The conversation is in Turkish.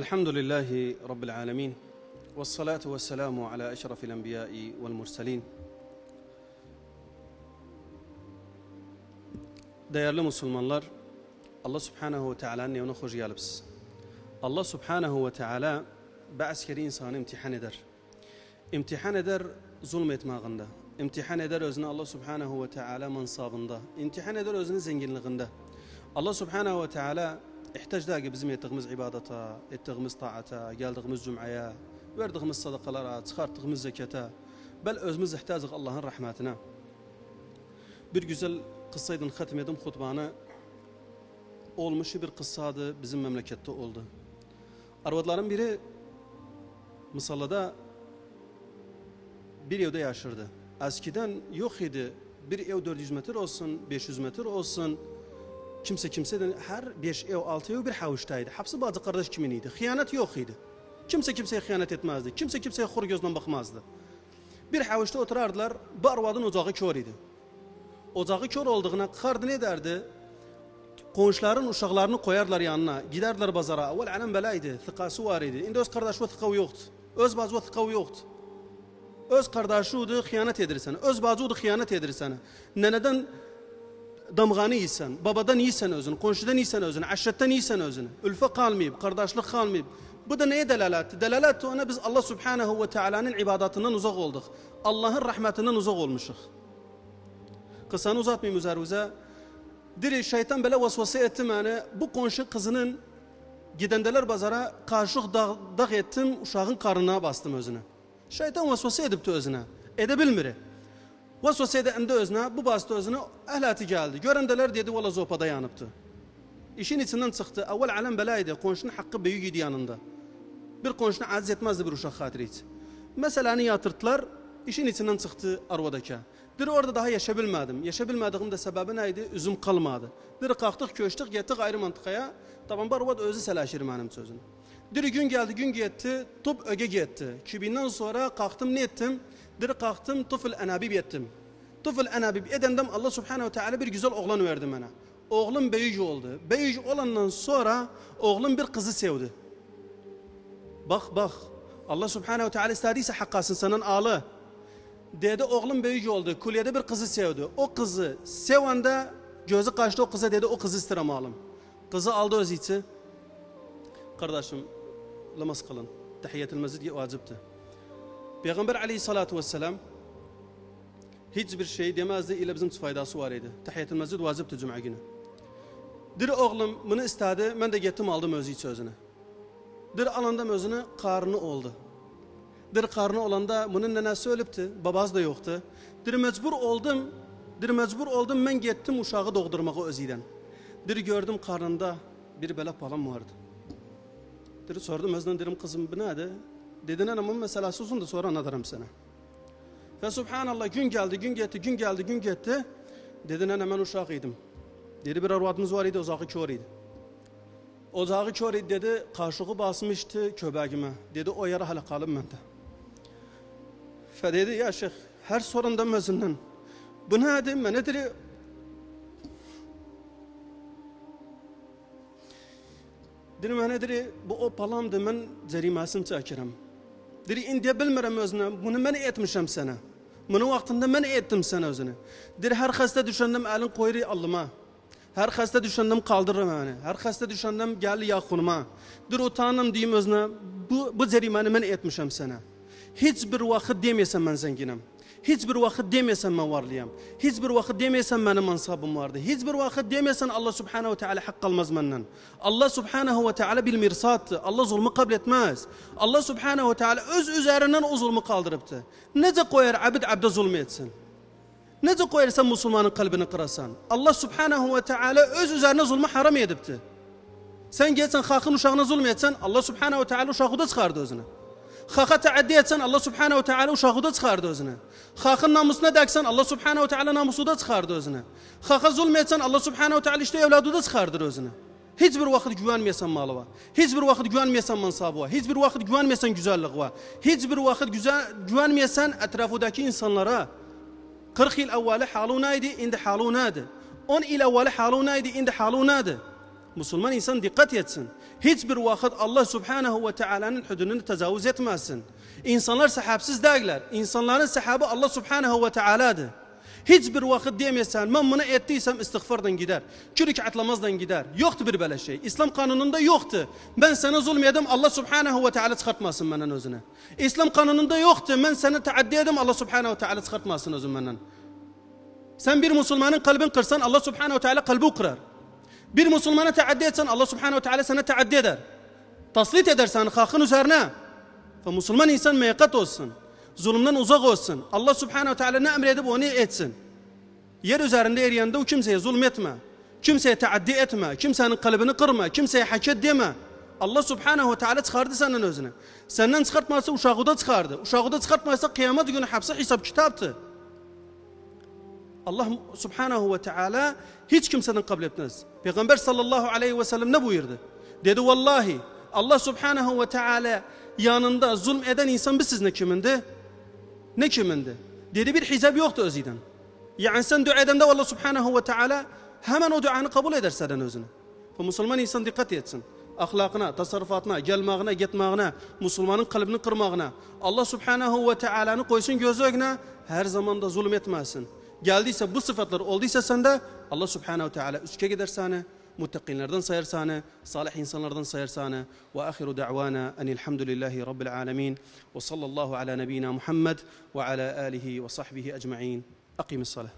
الحمد لله رب العالمين والصلاة والسلام على أشرف الأنبياء والمرسلين. Değerli Müslümanlar, Allah Subhanahu ve Teala'nın evine hoş geldiniz. Allah Subhanahu ve Teala askeri insanı imtihan eder. İmtihan eder zulmetmağında. İmtihan eder özünü Allah Subhanahu ve Teala mansabında. İmtihan eder özünü zenginliğinde. Allah Subhanahu ve Teala ihtiyacdaki bizim ettiğimiz ibadata, ettiğimiz taata, geldiğimiz cumaya, verdiğimiz sadakalara, çıkarttığımız zekata, bel özümüz ihtiyacıq Allah'ın rahmetine. Bir güzel kıssaydın hatim edim hutbanı, olmuş bir kıssadı bizim memlekette oldu. Arvadların biri Mısır'da bir evde yaşırdı. Eskiden yok idi. Bir ev 400 metre olsun, 500 metre olsun. Kimseden her 5 ev 6 ev bir havuştaydı. Hepsi bazı kardeş kiminiydi. Hıyanet yok idi. Kimseye hıyanet etmezdi. Kimseye hor gözden bakmazdı. Bir havuşta oturardılar. Bu arvadın ocağı kör idi. Ocağı kör olduğuna kardı ne derdi? Komşuların uşaklarını koyarlar yanına. Giderler bazara. Evvel alem belaydı. Thıkası var idi. İndi öz kardeşi thıkavu yoktu. Öz bazı thıkavu yoktu. Öz kardeşiydi, hıyanet edirsen. Öz bazıydı, hıyanet edirsen. Neneden damğanı yiysen, babadan yiysen özünü, komşudan yiysen özünü, aşiretten yiysen özünü. Ülfe kalmayıp, kardeşlik kalmayıp. Bu da neye delaletti? Delaletti ona biz Allah Subhanahu ve Teala'nın ibadetinden uzak olduk. Allah'ın rahmetinden uzak olmuşuz. Kısanı uzatmayayım üzerinize. Diri şeytan böyle vasvası etti yani bu komşu kızının gidendeler bazara karşılık dağ ettim, uşağın karnına bastım özüne. Şeytan vasvası edipti özüne. Edebilmiri. Vasvası edende özüne, bu bastı özüne, ehlatı geldi. Görendeler dedi, valla zopada yanıptı. İşin içinden çıktı. Evvel alem belaydı. Komşunun hakkı büyük idi yanında. Bir komşuna aciz etmezdi bir uşak hatırıydı. Meseleni yatırttılar, işin içinden çıktı arvadaki. Diri orada daha yaşayabilmedim. Yaşayabilmediğim de sebebi neydi? Üzüm kalmadı. Diri kalktık, köştük, gittik ayrı mantıkaya. Tamam, bu arvad özü selaşır benim sözünü. Diri gün geldi, gün gitti, top öge gitti. Kübinden sonra kalktım, ne ettim? Diri kalktım, tuful enabib ettim. Tuful enabib edendem Allah Subhanahu ve Teala bir güzel oğlan verdi bana. Oğlum büyücü oldu. Büyücü olandan sonra oğlum bir kızı sevdi. Bak. Allah Subhanahu ve Teala istediyse hakkasın senin ağlı. Dedi oğlum büyücü oldu. Kulyede bir kızı sevdi. O kızı sevende gözü kaçtı o kıza dedi o kızı istirem alım. Kızı aldı öz içi. Kardeşim namaz kılın. Tahiyyatül mescid vacipti. Peygamber aleyhissalatu vesselam hiçbir şey demezdi ile bizim faydası var idi. Tahiyyatül mescid vacipti cuma günü. Diri oğlum bunu istedi. Ben de gittim aldım özü içi özünü. Diri alandam özünü karnı oldu. Diri karnı olanda bunun nenesi ölüptü. Babası da yoktu. Diri mecbur oldum. Ben gittim uşağı doğdurmağı özüden. Diri gördüm karnında bir bela palam vardı. Diri sordum özünden dedim kızım bu neydi? Dedin anamın meselesi uzun da sonra anlatırım sana. Ve subhanallah gün geldi. Dedin anam ben uşağıydım. Dedi bir arvadımız var idi, ocağı kör idi. Ocağı kör idi dedi, kaşığı basmıştı köbeğime. Dedi o yara hala kalım bende. Fe dedi ya şeyh her sorundan özünden. Bu neydi? Ben nedir? Dedim ben nedir? Bu o palamdı ben cerimesini çekirim. Dedi indi bilmirəm özüne. Bunu ben etmişim sana. Bunu vaktinde ben ettim sana özüne. Dedi her hasta düşündüm elin koyri allıma. Her hasta düşündüm kaldırırım yani. Her hasta düşündüm gel yakınıma. Dedi utanım diyeyim özüne. Bu cerimeni ben etmişim sana. Hiçbir vakit demesem ben zenginim. Hiçbir vakit demesem ben varlıyım. Hiçbir vakit demesem benim mansabım vardı. Hiçbir vakit demesen Allah Subhanahu ve Teala hak almaz benden. Allah Subhanahu ve Teala bil mirsattı. Allah zulmü kabul etmez. Allah Subhanahu ve Teala öz üzerinden o zulmü kaldırıptı. Nece koyar abde zulmü etsin? Nece koyar sen Müslümanın kalbini kırasan? Allah Subhanahu ve Teala öz üzerine zulmü haram edipti. Sen gelsen halkın uşağına zulmü etsen Allah Subhanahu ve Teala uşağı da çıkardı özüne. Haka taaddi etsen Allah Subhanahu ve Teala uşağı da çıkardı özüne. Hakın namusuna deksen Allah Subhanahu ve Teala namusu da çıkardı özüne. Haka zulmetsen Allah Subhanahu ve Teala işte evladı da çıkardı özüne. Hiçbir vakit güvenmeyesen malıva. Hiçbir vakit güvenmeyesen mansabıva. Hiçbir vakit güvenmeyesen güzelliğe. Hiçbir vakit güvenmeyesen etrafındaki insanlara. 40 yıl evveli halunaydı, indi halunaydı. 10 yıl evveli halunaydı, indi halunaydı. Müslüman insan dikkat etsin. Hiçbir vakit Allah Subhanahu ve Teala'nın hududunu tecavüz etmezsin. İnsanlar sahabsiz değiller. İnsanların sahabı Allah Subhanahu ve Teala'dır. Hiçbir vakit diyemezsen ben bunu ettiysem istiğfardan gider. 2 rekatlamazdan gider. Yoktu bir böyle şey. İslam kanununda yoktu. Ben sana zulmedim Allah Subhanahu ve Teala çıkartmasın benden özüne. İslam kanununda yoktu. Ben sana taaddi edim Allah Subhanahu ve Teala çıkartmasın özün benden. Sen bir Müslümanın kalbini kırsan Allah Subhanahu ve Teala kalbi kırar. Bir Müslümana taaddi etsen Allah Subhanahu ve Teala sana taaddi eder. Taslit edersen hakkın üzerine. Müslüman insan meyakat olsun. Zulümden uzak olsun. Allah Subhanahu ve Teala ne emredip onu etsin. Yer üzerinde eriyende o kimseye zulmetme. Kimseye taaddi etme. Kimsenin kalbini kırma. Kimseye haket deme. Allah Subhanahu ve Teala çıkardı senden özüne. Senden çıkartmazsa uşağı da çıkardı. Uşağı da çıkartmazsa kıyamet günü hapse hesap kitaptı. Allah Subhanahu ve Teala hiç kimseden kabul etmez. Peygamber sallallahu aleyhi ve sellem ne buyurdu? Dedi vallahi Allah Subhanahu ve Teala yanında zulm eden insan siz ne kimindi? Ne kimindi? Dedi bir hizab yoktu özüden. Yani sen dua edende Allah Subhanahu ve Teala hemen o duanı kabul eder senden özüne. Müslüman insan dikkat etsin. Ahlakına, tasarrufatına, gelmağına, gitmağına, Müslümanın kalbini kırmağına, Allah Subhanahu ve Teala'nı koysun gözü önüne, her zaman da zulüm etmesin. Geldiyse bu sıfatlar olduysa sende Allah Subhanahu ve Teala üstüne gider sana, muttakinlerden sayar sana, salih insanlardan sayar sana. Ve ahiru da'vana enilhamdülillahi rabbil alemin ve sallallahu ala nebina Muhammed ve ala alihi ve sahbihi ecma'in. Akimis salah.